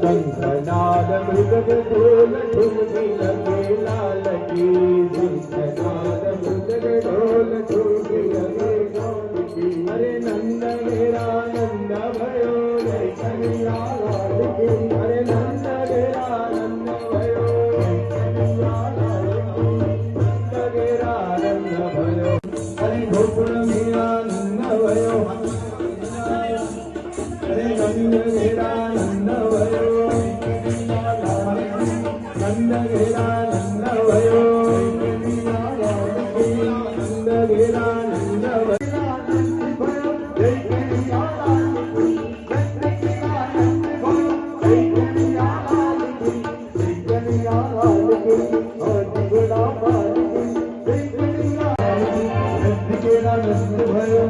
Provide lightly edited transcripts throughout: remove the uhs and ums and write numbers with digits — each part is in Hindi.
शंखनाद मृदंग ढोल ठुमकी लगे लाल की शंखनाद मृदंग ढोल ठुमकी लगे लाल की अरे नंद मेरा नंद भयो जय कन्हैया लाल की अरे नंद मेरा नंद भयो जय कन्हैया लाल की नंद मेरा नंद भयो अरे गोकुल मेरा नंद भयो अरे नंद मेरा नंद भयो नंद मेरा नंद भयो नंद मेरा नंद भयो जय कन्हैया लाल की जय कन्हैया लाल की जय कन्हैया लाल की हाथ बड़ा बाल की जय कन्हैया नंद मेरा नंद भयो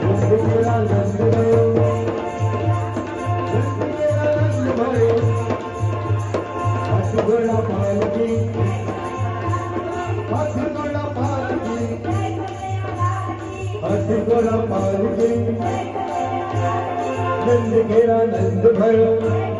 नंद मेरा नंद भयो नंद मेरा नंद भयो हाथ बड़ा बाल की हाथ बड़ा बाल की हाथ बड़ा बाल की नंद मेरा नंद भयो